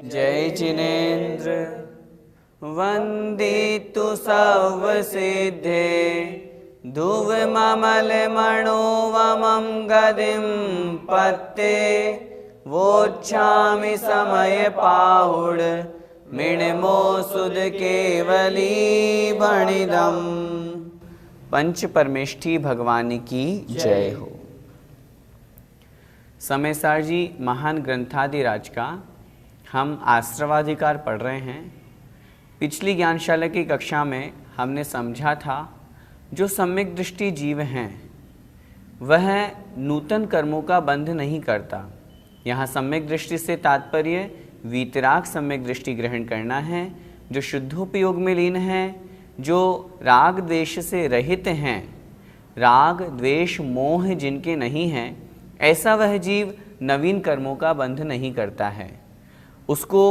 जय जिनेन्द्र वंदितु सर्वसिद्धे धुवममलमणोवमं गदिं पत्ते वोच्छामि समय पाहुड मिणमो सुध केवली बणिदम। पंच परमेष्ठी भगवान की जय हो। समयसार जी महान ग्रंथादिराज का हम आश्रवाधिकार पढ़ रहे हैं। पिछली ज्ञानशाला की कक्षा में हमने समझा था जो सम्यक दृष्टि जीव हैं वह नूतन कर्मों का बंध नहीं करता। यहाँ सम्यक दृष्टि से तात्पर्य वीतराग सम्यक दृष्टि ग्रहण करना है, जो शुद्धोपयोग में लीन है, जो राग द्वेष से रहित हैं, राग द्वेष मोह जिनके नहीं हैं, ऐसा वह जीव नवीन कर्मों का बंध नहीं करता है। उसको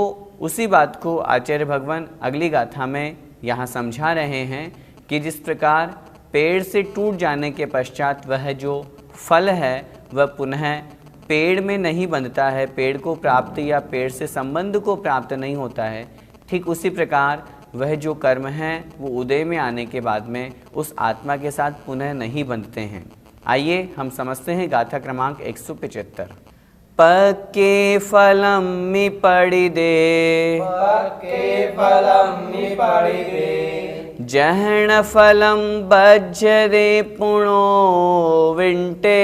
उसी बात को आचार्य भगवान अगली गाथा में यहाँ समझा रहे हैं कि जिस प्रकार पेड़ से टूट जाने के पश्चात वह जो फल है वह पुनः पेड़ में नहीं बंधता है, पेड़ को प्राप्त या पेड़ से संबंध को प्राप्त नहीं होता है, ठीक उसी प्रकार वह जो कर्म है वो उदय में आने के बाद में उस आत्मा के साथ पुनः नहीं बंधते हैं। आइए हम समझते हैं गाथा क्रमांक 175। पक्के फलम मि पड़िदे, पक्के फलम मि पड़िदे, जहण फलम बज्जदे पुणो विंटे,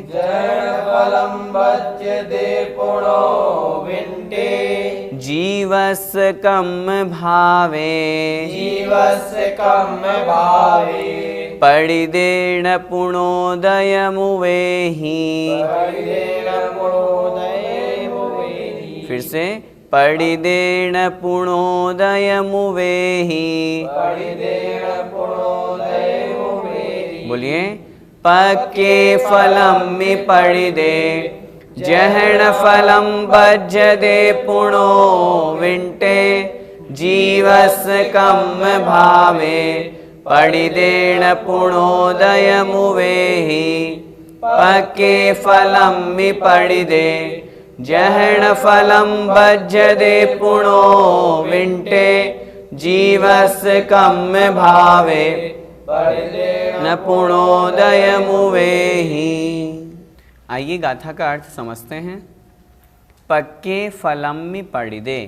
जहण फलम बज्जदे पुणो विंटे, जीवस कम भावे, जीवस कम भावे, पड़िदेण पुणोदयमुवेहि, पड़िदेण पुणोदयमुवेहि, फिर से पड़िदेण पुणोदयमुवेहि, पड़िदेण पुणोदयमुवेहि। बोलिए पक्के फलम मि पड़िदे, जहण फलम बज्जदे पुणो विंटे, जीवस कम भावे, पड़िदेण पुणोदयमुवेहि। पक्के फलम मि पड़िदे, जहण फलम बज्जदे पुणो विंटे, जीवस कम भावे, पड़िदेण पुणोदयमुवेहि। आइए गाथा का अर्थ समझते हैं। पक्के फलम मि पड़िदे,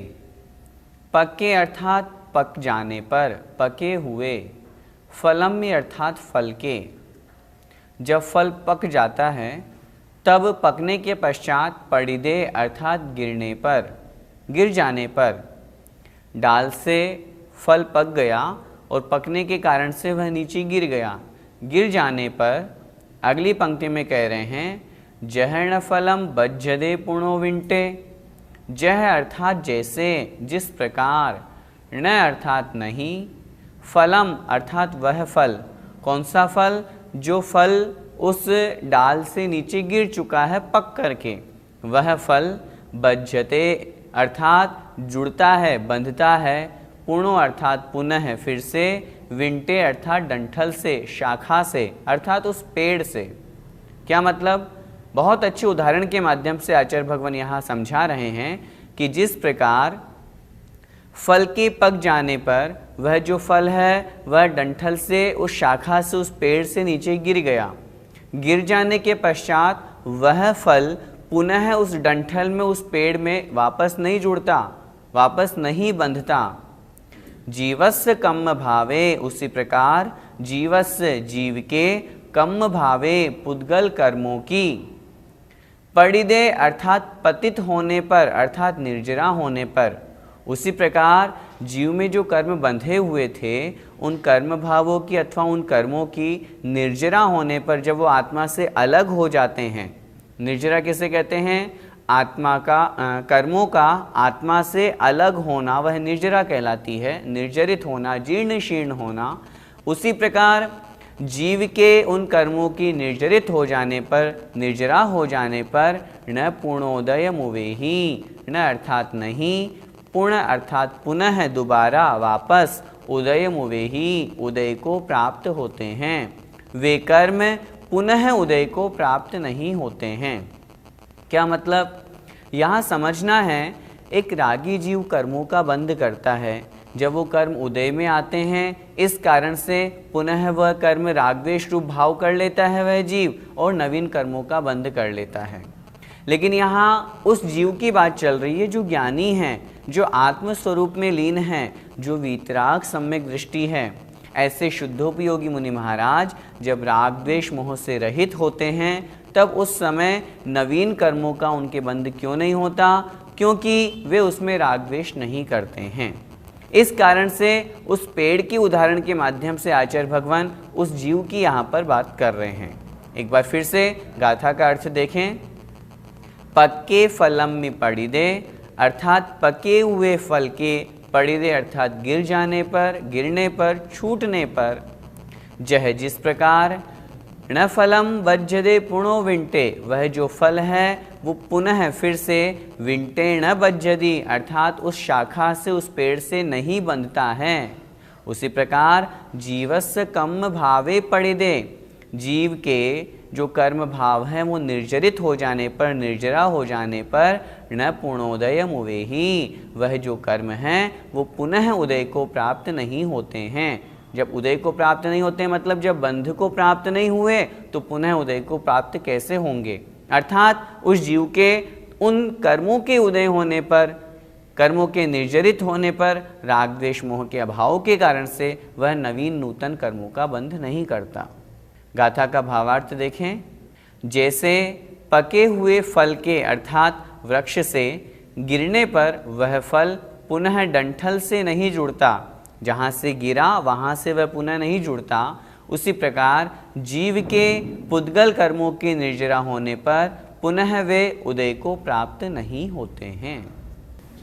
पक्के अर्थात पक जाने पर, पके हुए, फलम मि अर्थात फल के। जब फल पक जाता है तब पकने के पश्चात पड़िदे अर्थात गिरने पर, गिर जाने पर, डाल से फल पक गया और पकने के कारण से वह नीचे गिर गया। गिर जाने पर अगली पंक्ति में कह रहे हैं जहण फलम बज्जदे पुणो विंटे। जह अर्थात जैसे, जिस प्रकार, न अर्थात नहीं, फलम अर्थात वह फल। कौन सा फल? जो फल उस डाल से नीचे गिर चुका है पक करके, वह फल बज्जते अर्थात जुड़ता है, बंधता है, पुणो अर्थात पुनः फिर से, विंटे अर्थात डंठल से, शाखा से अर्थात उस पेड़ से। क्या मतलब? बहुत अच्छे उदाहरण के माध्यम से आचार्य भगवान यहाँ समझा रहे हैं कि जिस प्रकार फल के पक जाने पर वह जो फल है वह डंठल से, उस शाखा से, उस पेड़ से नीचे गिर गया। गिर जाने के पश्चात वह फल पुनः उस डंठल में, उस पेड़ में वापस नहीं जुड़ता, वापस नहीं बंधता। जीवस्य कम भावे, उसी प्रकार जीवस्य जीव के, कम भावे पुद्गल कर्मों की, पड़िदे अर्थात पतित होने पर, अर्थात निर्जरा होने पर, उसी प्रकार जीव में जो कर्म बंधे हुए थे उन कर्म भावों की अथवा उन कर्मों की निर्जरा होने पर जब वो आत्मा से अलग हो जाते हैं निर्जरा किसे कहते हैं? आत्मा का कर्मों का आत्मा से अलग होना वह निर्जरा कहलाती है, निर्जरित होना, जीर्ण शीर्ण होना। उसी प्रकार जीव के उन कर्मों की निर्जरित हो जाने पर, निर्जरा हो जाने पर न पूर्णोदय मुवेहि, न अर्थात नहीं, पूर्ण अर्थात पुनः दोबारा वापस, उदय मुवेहि उदय को प्राप्त होते हैं। वे कर्म पुनः उदय को प्राप्त नहीं होते हैं। क्या मतलब? यहाँ समझना है, एक रागी जीव कर्मों का बंध करता है, जब वो कर्म उदय में आते हैं, इस कारण से पुनः वह कर्म रागद्वेष रूप भाव कर लेता है वह जीव, और नवीन कर्मों का बंध कर लेता है। लेकिन यहाँ उस जीव की बात चल रही है जो ज्ञानी है, जो आत्म स्वरूप में लीन है, जो वीतराग सम्यक दृष्टि है। ऐसे शुद्धोपयोगी मुनि महाराज जब राग द्वेष मोह से रहित होते हैं, तब उस समय नवीन कर्मों का उनके बंध क्यों नहीं होता? क्योंकि वे उसमें राग द्वेष नहीं करते हैं। इस कारण से उस पेड़ के उदाहरण के माध्यम से आचार्य भगवान उस जीव की यहाँ पर बात कर रहे हैं। एक बार फिर से गाथा का अर्थ देखें। पक्के फलम में पड़िदे, अर्थात पके हुए फल के, पड़िदे अर्थात गिर जाने पर, गिरने पर, छूटने पर। जह जिस प्रकार न फलम बज्जदे पुणो विंटे, वह जो फल है वो पुनः फिर से विंटे न बज्जदी, अर्थात उस शाखा से, उस पेड़ से नहीं बंधता है। उसी प्रकार जीवस्य कम भावे पड़िदे, जीव के जो कर्म भाव है वो निर्जरित हो जाने पर, निर्जरा हो जाने पर न पूर्णोदय मुवेहि, वह जो कर्म हैं वो पुनः उदय को प्राप्त नहीं होते हैं। जब उदय को प्राप्त नहीं होते मतलब जब बंध को प्राप्त नहीं हुए तो पुनः उदय को प्राप्त कैसे होंगे? अर्थात उस जीव के उन कर्मों के उदय होने पर, कर्मों के निर्जरित होने पर, राग द्वेष मोह के अभाव के कारण से वह नवीन नूतन कर्मों का बंध नहीं करता। गाथा का भावार्थ देखें। जैसे पके हुए फल के अर्थात वृक्ष से गिरने पर वह फल पुनः डंठल से नहीं जुड़ता, जहाँ से गिरा वहाँ से वह पुनः नहीं जुड़ता, उसी प्रकार जीव के पुद्गल कर्मों के निर्जरा होने पर पुनः वे उदय को प्राप्त नहीं होते हैं।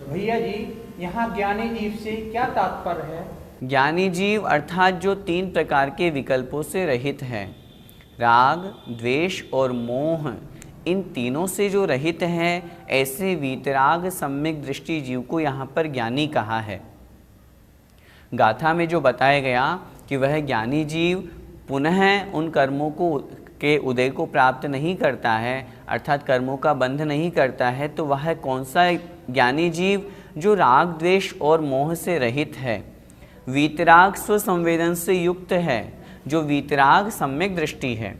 भैया जी, यहाँ ज्ञानी जीव से क्या तात्पर्य है? ज्ञानी जीव अर्थात जो 3 प्रकार के विकल्पों से रहित है, राग, द्वेष और मोह, इन तीनों से जो रहित है, ऐसे वीतराग सम्यक दृष्टि जीव को यहाँ पर ज्ञानी कहा है। गाथा में जो बताया गया कि वह ज्ञानी जीव पुनः उन कर्मों को के उदय को प्राप्त नहीं करता है, अर्थात कर्मों का बंध नहीं करता है, तो वह कौन सा ज्ञानी जीव? जो राग द्वेष और मोह से रहित है, वीतराग स्वसंवेदन से युक्त है, जो वीतराग सम्यक दृष्टि है।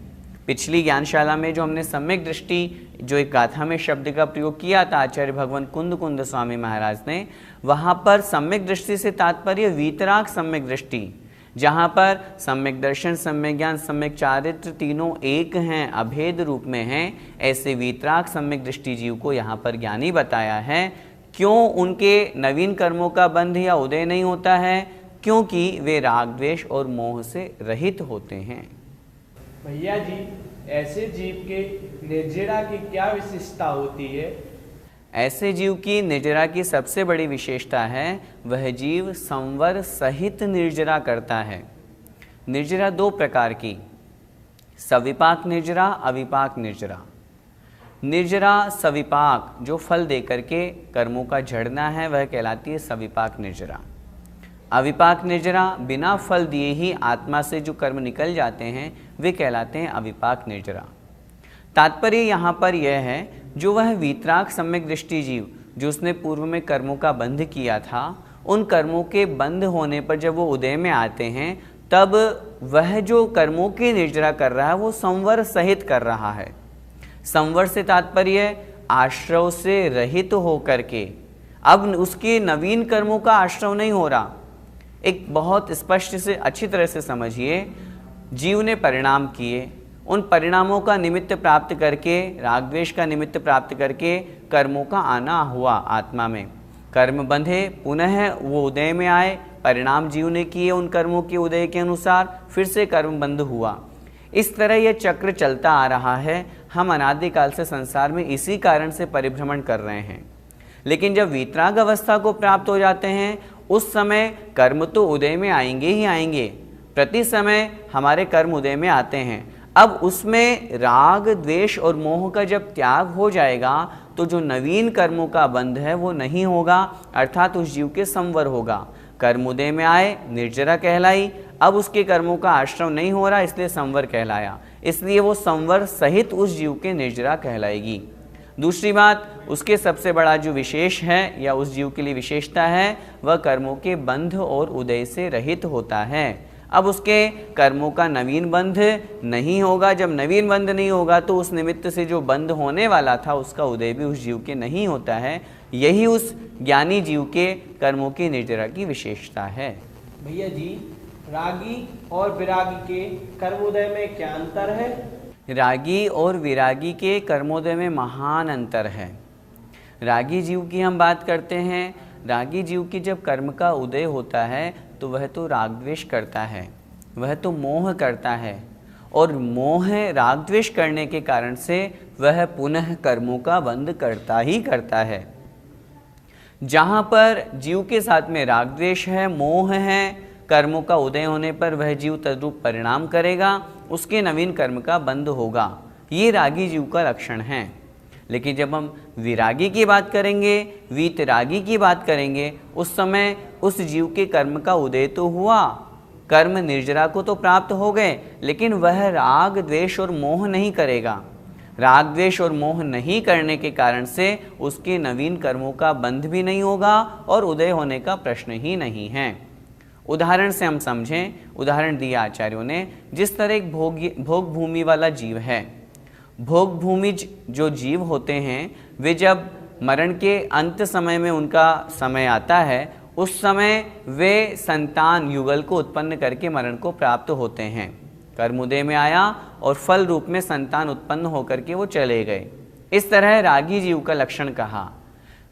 पिछली ज्ञानशाला में जो हमने सम्यक दृष्टि जो एक गाथा में शब्द का प्रयोग किया था आचार्य भगवान कुंद स्वामी महाराज ने, वहाँ पर सम्यक दृष्टि से तात्पर्य वीतराग सम्यक दृष्टि, जहाँ पर सम्यक दर्शन, सम्यक ज्ञान, सम्यक चारित्र तीनों एक हैं, अभेद रूप में हैं। ऐसे वीतराग सम्यक दृष्टि जीव को यहाँ पर ज्ञानी बताया है। क्यों उनके नवीन कर्मों का बंध या उदय नहीं होता है? क्योंकि वे राग द्वेष और मोह से रहित होते हैं। भैया जी, ऐसे जीव के निर्जरा की क्या विशेषता होती है? ऐसे जीव की निर्जरा की सबसे बड़ी विशेषता है, वह जीव संवर सहित निर्जरा करता है। निर्जरा 2 प्रकार की, सविपाक निर्जरा, अविपाक निर्जरा। निर्जरा सविपाक जो फल दे करके कर्मों का झड़ना है, वह कहलाती है सविपाक निर्जरा। अविपाक निर्जरा बिना फल दिए ही आत्मा से जो कर्म निकल जाते हैं, वे कहलाते हैं अविपाक निर्जरा। तात्पर्य यहाँ पर यह है, जो वह वीतराग सम्यक दृष्टि जीव, जो उसने पूर्व में कर्मों का बंध किया था, उन कर्मों के बंध होने पर जब वो उदय में आते हैं, तब वह जो कर्मों की निर्जरा कर रहा है वो संवर सहित कर रहा है। संवर से तात्पर्य आश्रव से रहित हो करके, अब उसके नवीन कर्मों का आश्रव नहीं हो रहा। एक बहुत स्पष्ट से अच्छी तरह से समझिए, जीव ने परिणाम किए, उन परिणामों का निमित्त प्राप्त करके, राग द्वेष का निमित्त प्राप्त करके कर्मों का आना हुआ आत्मा में, कर्म बंधे, पुनः वो उदय में आए, परिणाम जीव ने किए उन कर्मों के उदय के अनुसार, फिर से कर्म बंध हुआ। इस तरह यह चक्र चलता आ रहा है। हम अनादिकाल से संसार में इसी कारण से परिभ्रमण कर रहे हैं। लेकिन जब वीतराग अवस्था को प्राप्त हो जाते हैं उस समय कर्म तो उदय में आएंगे ही आएंगे, प्रति समय हमारे कर्म उदय में आते हैं। अब उसमें राग द्वेष और मोह का जब त्याग हो जाएगा तो जो नवीन कर्मों का बंध है वो नहीं होगा, अर्थात उस जीव के संवर होगा। कर्म उदय में आए, निर्जरा कहलाई, अब उसके कर्मों का आश्रम नहीं हो रहा इसलिए संवर कहलाया, इसलिए वो संवर सहित उस जीव के निर्जरा कहलाएगी। दूसरी बात, उसके सबसे बड़ा जो विशेष है या उस जीव के लिए विशेषता है वह कर्मों के बंध और उदय से रहित होता है। अब उसके कर्मों का नवीन बंध नहीं होगा, जब नवीन बंध नहीं होगा तो उस निमित्त से जो बंध होने वाला था उसका उदय भी उस जीव के नहीं होता है। यही उस ज्ञानी जीव के कर्मों की निर्जरा की विशेषता है। भैया जी, रागी और विरागी के कर्मोदय में क्या अंतर है? रागी और विरागी के कर्मोदय में महान अंतर है। रागी जीव की हम बात करते हैं, रागी जीव की जब कर्म का उदय होता है तो वह तो राग द्वेष करता है, वह तो मोह करता है, और मोह राग द्वेष करने के कारण से वह पुनः कर्मों का बंध करता ही करता है। जहाँ पर जीव के साथ में राग द्वेष है, मोह है, कर्मों का उदय होने पर वह जीव तद्रूप परिणाम करेगा, उसके नवीन कर्म का बंध होगा। ये रागी जीव का लक्षण है। लेकिन जब हम विरागी की बात करेंगे, वीतरागी की बात करेंगे, उस समय उस जीव के कर्म का उदय तो हुआ, कर्म निर्जरा को तो प्राप्त हो गए, लेकिन वह राग द्वेष और मोह नहीं करेगा। राग द्वेष और मोह नहीं करने के कारण से उसके नवीन कर्मों का बंध भी नहीं होगा और उदय होने का प्रश्न ही नहीं है। उदाहरण से हम समझें, उदाहरण दिया आचार्यों ने, जिस तरह एक भोग भूमि वाला जीव है, भोग भूमि जो जीव होते हैं वे जब मरण के अंत समय में उनका समय आता है उस समय वे संतान युगल को उत्पन्न करके मरण को प्राप्त होते हैं। कर्म उदय में आया और फल रूप में संतान उत्पन्न होकर के वो चले गए। इस तरह रागी जीव का लक्षण कहा।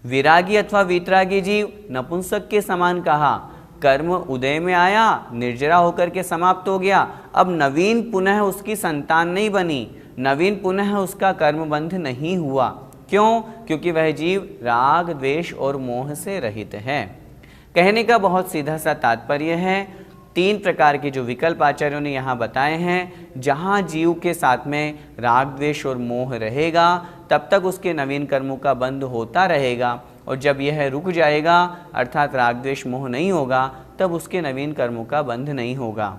विरागी अथवा वीतरागी जीव नपुंसक के समान कहा, कर्म उदय में आया, निर्जरा होकर के समाप्त हो गया, अब नवीन पुनः उसकी संतान नहीं बनी, नवीन पुनः उसका कर्म बंध नहीं हुआ। क्यों? क्योंकि वह जीव राग द्वेष और मोह से रहित है। कहने का बहुत सीधा सा तात्पर्य है, 3 प्रकार के जो विकल्प आचार्यों ने यहाँ बताए हैं, जहाँ जीव के साथ में राग द्वेष और मोह रहेगा तब तक उसके नवीन कर्मों का बंध होता रहेगा, और जब यह रुक जाएगा अर्थात राग द्वेष मोह नहीं होगा तब उसके नवीन कर्मों का बंध नहीं होगा।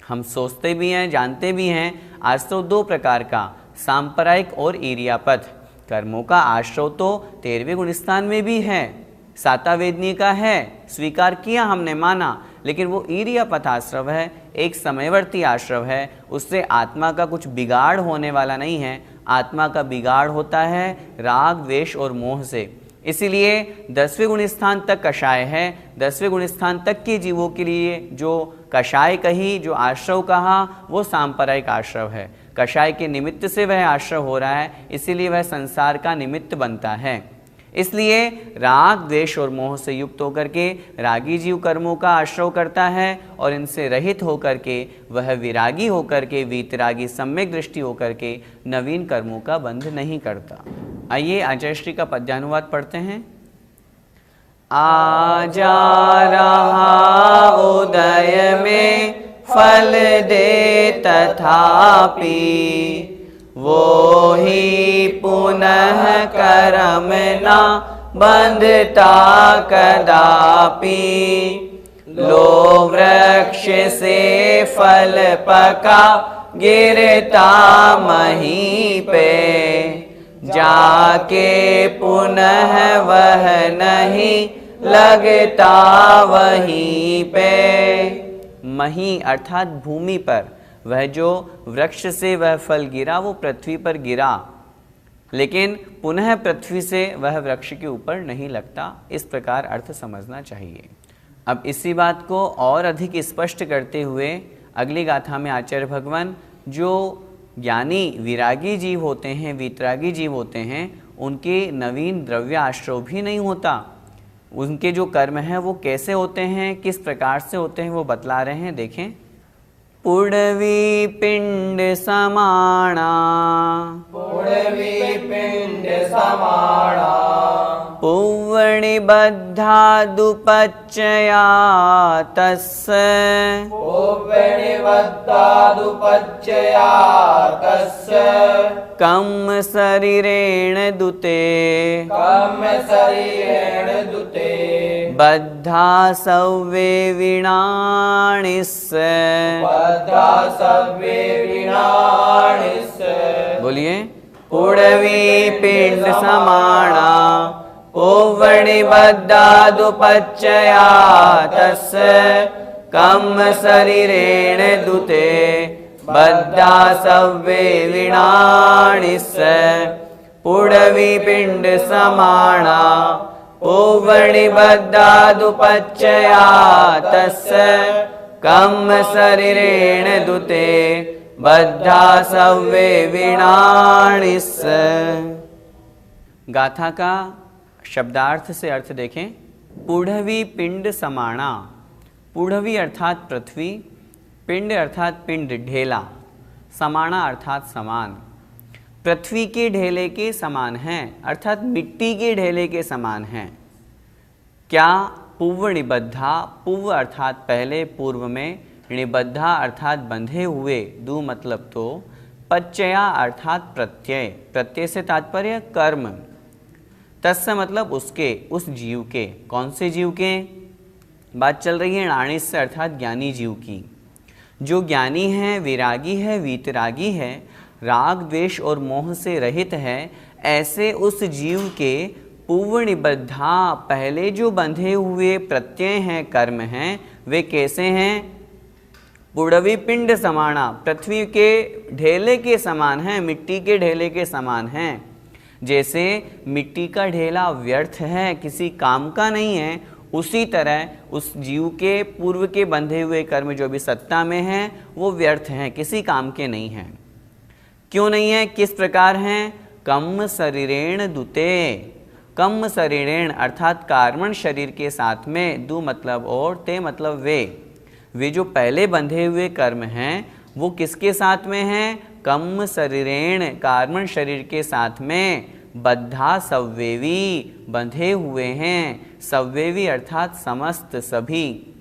हम सोचते भी हैं, जानते भी हैं, आश्रव 2 प्रकार का, सांप्रदायिक और ईर्यापथ। कर्मों का आश्रव तो 13वें गुणस्थान में भी है, सातावेदनी का है, स्वीकार किया हमने, माना, लेकिन वो ईर्यापथ आश्रव है, एक समयवर्ती आश्रव है, उससे आत्मा का कुछ बिगाड़ होने वाला नहीं है। आत्मा का बिगाड़ होता है राग द्वेष और मोह से। इसीलिए 10वें गुणस्थान तक कषाय है, 10वें गुणस्थान तक के जीवों के लिए जो कषाय कही, जो आश्रव कहा, वो सांप्रदायिक आश्रव है। कषाय के निमित्त से वह आश्रव हो रहा है, इसीलिए वह संसार का निमित्त बनता है। इसलिए राग द्वेष और मोह से युक्त होकर के रागी जीव कर्मों का आश्रव करता है, और इनसे रहित होकर के वह विरागी होकर के, वीतरागी सम्यक दृष्टि होकर के नवीन कर्मों का बंध नहीं करता। आइए आचार्य श्री का पद्यानुवाद पढ़ते हैं। आ जा रहा उदय में फल दे तथापि, वो ही पुनः कर्म ना बंधता कदापि। लो वृक्ष से फल पका गिरता महीं पे, जाके पुनः वह नहीं लगता वहीं पे। महीं अर्थात भूमि पर, वह जो वृक्ष से वह फल गिरा वो पृथ्वी पर गिरा, लेकिन पुनः पृथ्वी से वह वृक्ष के ऊपर नहीं लगता। इस प्रकार अर्थ समझना चाहिए। अब इसी बात को और अधिक स्पष्ट करते हुए अगली गाथा में आचार्य भगवान जो ज्ञानी विरागी जीव होते हैं, वीतरागी जीव होते हैं, उनके नवीन द्रव्य आश्रव भी नहीं होता। उनके जो कर्म हैं वो कैसे होते हैं, किस प्रकार से होते हैं, वो बतला रहे हैं। देखें, पुडवी पिंड समाणा पुडवी पिंड समाणा पुव्वणि बद्धा दुपच्चया तस्य पुव्वनिबद्धादुपच्चया तस्य कम् शरीरेण दुते कम् शरीरेण दुते बद्धा सव्ये विणाणिस्य। बद्धा सव्ये विणाणिस्य। बोलिए। पुडवी पिंड समाणा पुव्वणि बद्धा दुपच्चया तस्य कम् शरीरेण दुते बद्धा सव्ये विणाणिस्य। पुडवी पिंड समाणा पुव्वणि बद्धा दुपच्चया तस्य कम् शरीरेण दुते बद्धा सव्ये विणाणिस्य। गाथा का शब्दार्थ से अर्थ देखें। पुढ़वी पिंड समाणा। पुढ़वी अर्थात पृथ्वी, पिंड अर्थात पिंड ढेला, समाणा अर्थात समान। पृथ्वी के ढेले के समान हैं अर्थात मिट्टी के ढेले के समान हैं। क्या? पुव्व निबद्धा। पुव्व अर्थात पहले, पूर्व में, निबद्धा अर्थात बंधे हुए, दू मतलब तो, पच्चया अर्थात प्रत्यय, प्रत्यय से तात्पर्य कर्म, तस्य मतलब उसके, उस जीव के। कौन से जीव के? बात चल रही है नाणिस्य अर्थात ज्ञानी जीव की। जो ज्ञानी है, विरागी है, वीतरागी है, राग द्वेष और मोह से रहित है, ऐसे उस जीव के पूर्व निबद्धा पहले जो बंधे हुए प्रत्यय हैं, कर्म हैं, वे कैसे हैं? पुडवी पिंड समाणा, पृथ्वी के ढेले के समान हैं, मिट्टी के ढेले के समान हैं। जैसे मिट्टी का ढेला व्यर्थ है, किसी काम का नहीं है, उसी तरह उस जीव के पूर्व के बंधे हुए कर्म जो भी सत्ता में हैं, वो व्यर्थ हैं, किसी काम के नहीं हैं। क्यों नहीं है? किस प्रकार हैं? कम शरीरेण दुते। कम शरीरेण अर्थात कार्मण शरीर के साथ में, दु मतलब और, ते मतलब वे जो पहले बंधे हुए कर्म हैं वो किसके साथ में हैं? कम शरीरेण कार्मण शरीर के साथ में, बद्धा सव्येवी बंधे हुए हैं, सव्येवी अर्थात समस्त सभी।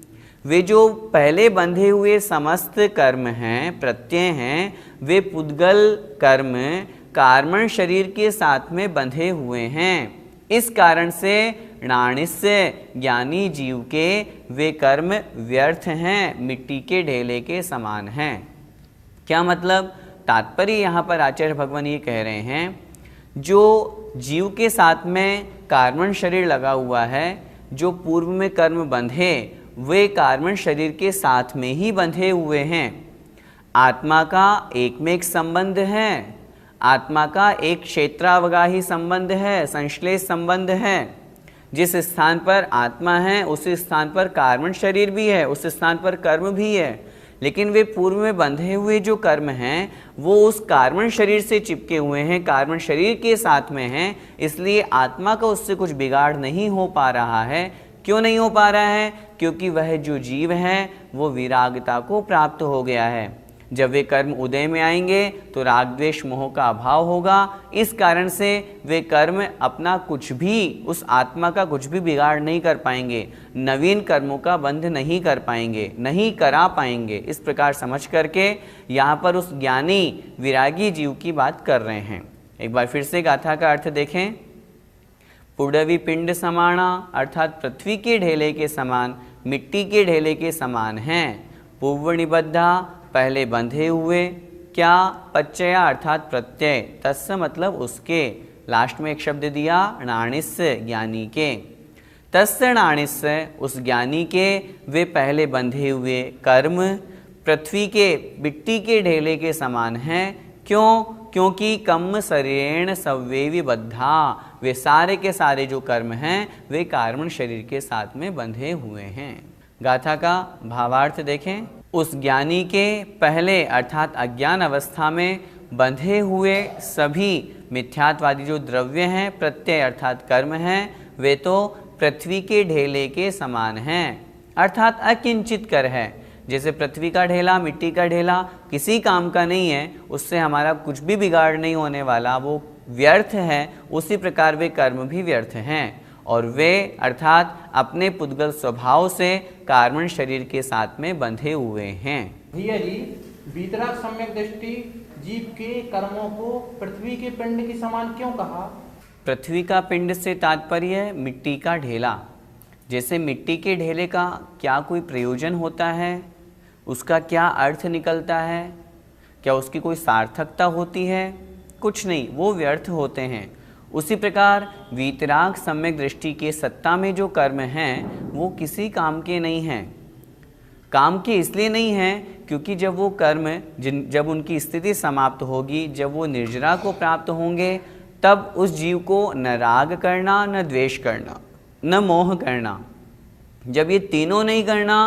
वे जो पहले बंधे हुए समस्त कर्म हैं, प्रत्यय हैं, वे पुद्गल कर्म कार्मण शरीर के साथ में बंधे हुए हैं। इस कारण से नाणिस्य ज्ञानी जीव के वे कर्म व्यर्थ हैं, मिट्टी के ढेले के समान हैं। क्या मतलब? तात्पर्य यहाँ पर आचार्य भगवान ये कह रहे हैं, जो जीव के साथ में कार्मण शरीर लगा हुआ है, जो पूर्व में कर्म बंधे, वे कार्मण शरीर के साथ में ही बंधे हुए हैं। आत्मा का एक में एक संबंध है, आत्मा का एक क्षेत्रावगाही संबंध है, संश्लेष संबंध है। जिस स्थान पर आत्मा है उस स्थान पर कार्मण शरीर भी है, उस स्थान पर कर्म भी है, लेकिन वे पूर्व में बंधे हुए जो कर्म हैं वो उस कार्मण शरीर से चिपके हुए हैं, कार्मण शरीर के साथ में हैं, इसलिए आत्मा का उससे कुछ बिगाड़ नहीं हो पा रहा है। क्यों नहीं हो पा रहा है? क्योंकि वह जो जीव है वो विरागता को प्राप्त हो गया है। जब वे कर्म उदय में आएंगे तो राग द्वेष मोह का अभाव होगा, इस कारण से वे कर्म अपना कुछ भी, उस आत्मा का कुछ भी बिगाड़ नहीं कर पाएंगे, नवीन कर्मों का बंध नहीं कर पाएंगे, नहीं करा पाएंगे। इस प्रकार समझ करके यहाँ पर उस ज्ञानी विरागी जीव की बात कर रहे हैं। एक बार फिर से गाथा का अर्थ देखें। पुडवी पिंड समाणा अर्थात पृथ्वी के ढेले के समान, मिट्टी के ढेले के समान हैं। पूर्व निबद्धा पहले बंधे हुए, क्या? पच्चया अर्थात प्रत्यय, तस्य मतलब उसके, लास्ट में एक शब्द दिया नाणिस्य ज्ञानी के। तस्य नाणिस्य उस ज्ञानी के वे पहले बंधे हुए कर्म पृथ्वी के मिट्टी के ढेले के समान हैं। क्यों? क्योंकि कम शरीरेण सव्येवी बद्धा, वे सारे के सारे जो कर्म हैं वे कार्मण शरीर के साथ में बंधे हुए हैं। गाथा का भावार्थ देखें। उस ज्ञानी के पहले अर्थात अज्ञान अवस्था में बंधे हुए सभी मिथ्यात्वादी जो द्रव्य हैं, प्रत्यय अर्थात कर्म हैं, वे तो पृथ्वी के ढेले के समान हैं, अर्थात अकिंचित कर है। जैसे पृथ्वी का ढेला, मिट्टी का ढेला किसी काम का नहीं है, उससे हमारा कुछ भी बिगाड़ नहीं होने वाला, वो व्यर्थ है, उसी प्रकार वे कर्म भी व्यर्थ हैं। और वे अर्थात अपने पुद्गल स्वभाव से कार्बन शरीर के साथ में बंधे हुए हैं। भैया जी, वीतराग सम्यक दृष्टि जीव के कर्मों को पृथ्वी के पिंड के समान क्यों कहा? पृथ्वी का पिंड से तात्पर्य मिट्टी का ढेला। जैसे मिट्टी के ढेले का क्या कोई प्रयोजन होता है, उसका क्या अर्थ निकलता है, क्या उसकी कोई सार्थकता होती है? कुछ नहीं, वो व्यर्थ होते हैं। उसी प्रकार वीतराग सम्यक दृष्टि के सत्ता में जो कर्म हैं वो किसी काम के नहीं हैं। काम के इसलिए नहीं हैं क्योंकि जब वो कर्म जब उनकी स्थिति समाप्त होगी, जब वो निर्जरा को प्राप्त होंगे, तब उस जीव को न राग करना, न द्वेष करना, न मोह करना। जब ये तीनों नहीं करना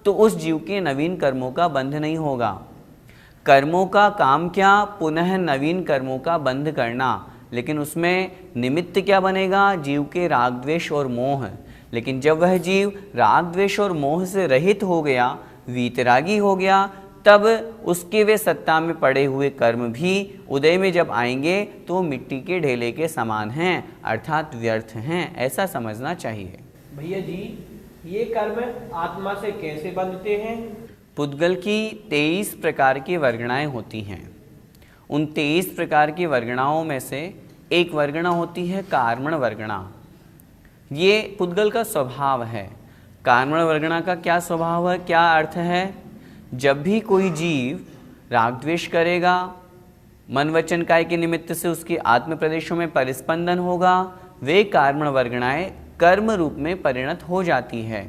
तो उस जीव के नवीन कर्मों का बंध नहीं होगा। कर्मों का काम क्या, पुनः नवीन कर्मों का बंध करना, लेकिन उसमें निमित्त क्या बनेगा? जीव के राग द्वेष और मोह। लेकिन जब वह जीव राग द्वेष और मोह से रहित हो गया, वीतरागी हो गया, तब उसके वे सत्ता में पड़े हुए कर्म भी उदय में जब आएंगे तो मिट्टी के ढेले के समान हैं, अर्थात व्यर्थ हैं, ऐसा समझना चाहिए। भैया जी, ये कर्म आत्मा से कैसे बंधते हैं? पुद्गल की 23 प्रकार की वर्गणाएं होती हैं। उन 23 प्रकार की वर्गणाओं में से एक वर्गणा होती है कार्मण वर्गणा। ये पुद्गल का स्वभाव है। कार्मण वर्गणा का क्या स्वभाव है, क्या अर्थ है? जब भी कोई जीव राग द्वेष करेगा, मन वचन काय के निमित्त से उसके आत्म प्रदेशों में परिस्पंदन होगा, वे कार्मण वर्गणाएं कर्म रूप में परिणत हो जाती है।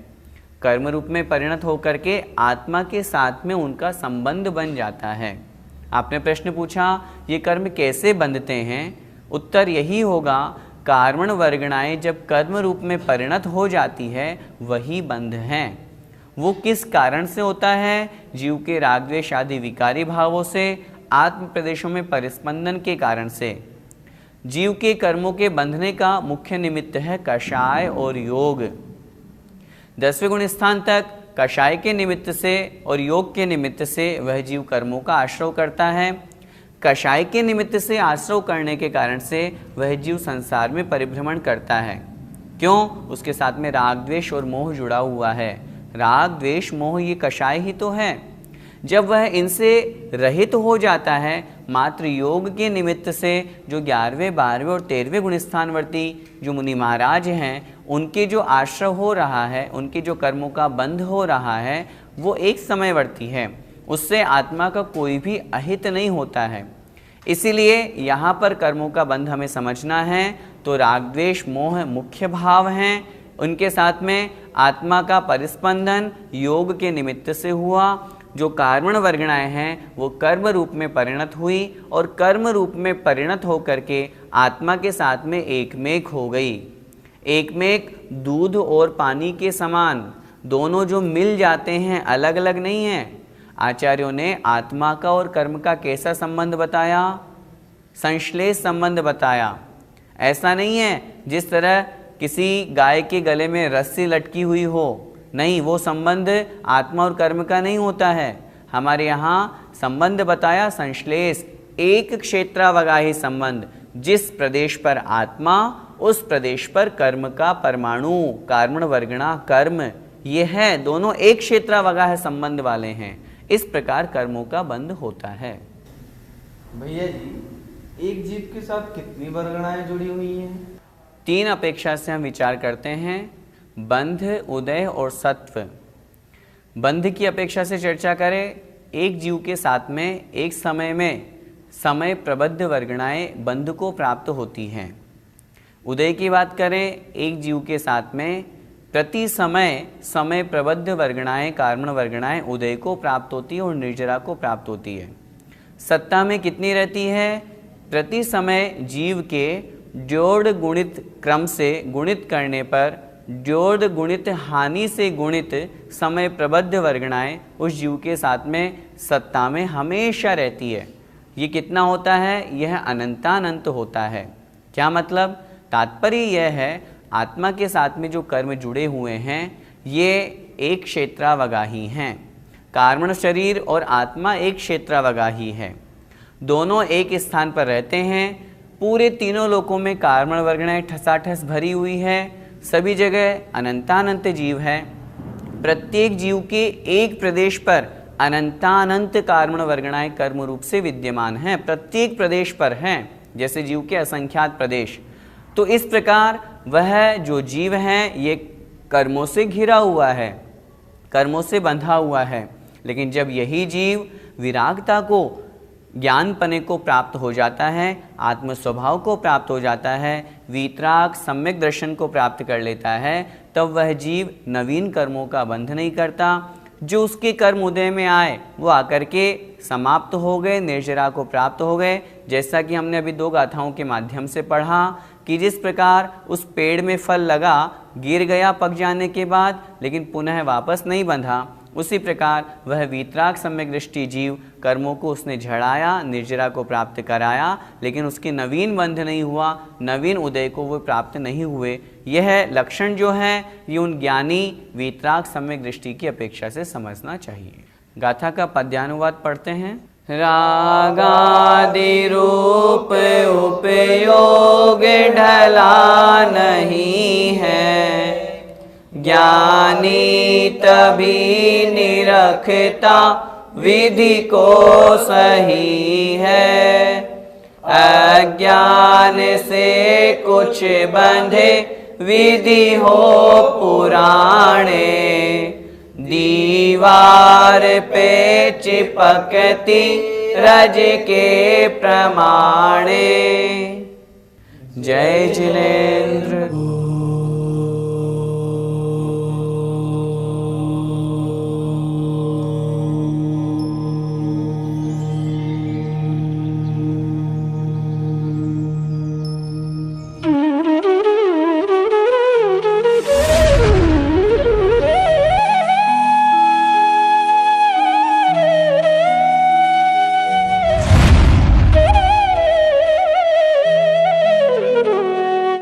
कर्म रूप में परिणत होकर के आत्मा के साथ में उनका संबंध बन जाता है। आपने प्रश्न पूछा ये कर्म कैसे बंधते हैं, उत्तर यही होगा, कार्मण वर्गणाएं जब कर्म रूप में परिणत हो जाती है वही बंध हैं। वो किस कारण से होता है? जीव के राग द्वेष आदि विकारी भावों से, आत्म प्रदेशों में परिस्पंदन के कारण से। जीव के कर्मों के बंधने का मुख्य निमित्त है कषाय और योग। 10वें गुण स्थान तक कषाय के निमित्त से और योग के निमित्त से वह जीव कर्मों का आश्रय करता है। कषाय के निमित्त से आश्रय करने के कारण से वह जीव संसार में परिभ्रमण करता है। क्यों? उसके साथ में राग द्वेष और मोह जुड़ा हुआ है। राग द्वेष मोह ये कषाय ही तो है। जब वह इनसे रहित हो जाता है, मात्र योग के निमित्त से जो 11वें, 12वें और 13वें गुण स्थानवर्ती जो मुनि महाराज हैं, उनके जो आश्रय हो रहा है, उनके जो कर्मों का बंध हो रहा है, वो एक समयवर्ती है, उससे आत्मा का कोई भी अहित नहीं होता है। इसीलिए यहाँ पर कर्मों का बंध हमें समझना है तो राग द्वेष मोह मुख्य भाव हैं, उनके साथ में आत्मा का परिस्पंदन योग के निमित्त से हुआ। जो कार्मण वर्गणाएं हैं वो कर्म रूप में परिणत हुई और कर्म रूप में परिणत होकर के आत्मा के साथ में एकमेक हो गई। एकमेक दूध और पानी के समान, दोनों जो मिल जाते हैं अलग अलग नहीं हैं। आचार्यों ने आत्मा का और कर्म का कैसा संबंध बताया? संश्लेष संबंध बताया। ऐसा नहीं है जिस तरह किसी गाय के गले में रस्सी लटकी हुई हो, नहीं, वो संबंध आत्मा और कर्म का नहीं होता है। हमारे यहाँ संबंध बताया संश्लेष, एक क्षेत्रावगाही संबंध। जिस प्रदेश पर आत्मा, उस प्रदेश पर कर्म का परमाणु, कार्मण वर्गणा कर्म, ये है, दोनों एक क्षेत्रावगाह संबंध वाले हैं। इस प्रकार कर्मों का बंध होता है। भैया जी, एक जीव के साथ कितनी वर्गणाएं जुड़ी हुई हैं? 3 अपेक्षा से हम विचार करते हैं, बंध, उदय और सत्व। बंध की अपेक्षा से चर्चा करें, एक जीव के साथ में एक समय में समय प्रबद्ध वर्गणाएं बंध को प्राप्त होती हैं। उदय की बात करें, एक जीव के साथ में प्रति समय समय प्रबद्ध वर्गणाएं कार्मण वर्गणाएं उदय को प्राप्त होती है और निर्जरा को प्राप्त होती है। सत्ता में कितनी रहती है? प्रति समय जीव के जोड़ गुणित क्रम से गुणित करने पर जोड़ गुणित हानि से गुणित समय प्रबद्ध वर्गणाएं उस जीव के साथ में सत्ता में हमेशा रहती है। ये कितना होता है? यह अनंतानंत होता है। क्या मतलब? तात्पर्य यह है, आत्मा के साथ में जो कर्म जुड़े हुए हैं ये एक क्षेत्रावगाही हैं। कारण शरीर और आत्मा एक क्षेत्रावगा ही है, दोनों एक स्थान पर रहते हैं। पूरे तीनों लोकों में कारण वर्गणाएं ठसाठस भरी हुई है, सभी जगह अनंतानंत जीव है। प्रत्येक जीव के एक प्रदेश पर अनंतानंत कारण वर्गणाएं कर्म रूप से विद्यमान हैं, प्रत्येक प्रदेश पर हैं, जैसे जीव के असंख्यात प्रदेश। तो इस प्रकार वह जो जीव है ये कर्मों से घिरा हुआ है, कर्मों से बंधा हुआ है। लेकिन जब यही जीव विरागता को, ज्ञानपने को प्राप्त हो जाता है, आत्म स्वभाव को प्राप्त हो जाता है, वीतराग सम्यक दर्शन को प्राप्त कर लेता है, तब वह जीव नवीन कर्मों का बंध नहीं करता। जो उसके कर्म उदय में आए वो आकर के समाप्त हो गए, निर्जरा को प्राप्त हो गए। जैसा कि हमने अभी 2 गाथाओं के माध्यम से पढ़ा कि जिस प्रकार उस पेड़ में फल लगा, गिर गया पक जाने के बाद, लेकिन पुनः वापस नहीं बंधा, उसी प्रकार वह वीतराग सम्यक दृष्टि जीव कर्मों को उसने झड़ाया, निर्जरा को प्राप्त कराया, लेकिन उसके नवीन बंध नहीं हुआ, नवीन उदय को वो प्राप्त नहीं हुए। यह लक्षण जो है ये उन ज्ञानी वीतराग सम्यक दृष्टि की अपेक्षा से समझना चाहिए। गाथा का पद्यानुवाद पढ़ते हैं। रागादि रूप उपयोग ढला नहीं है, ज्ञानी तभी निरखता विधि को सही है। अज्ञान से कुछ बंधे विधि हो पुराणे, दीवार पे चिपकती रज के प्रमाणे। जय जिनेन्द्र।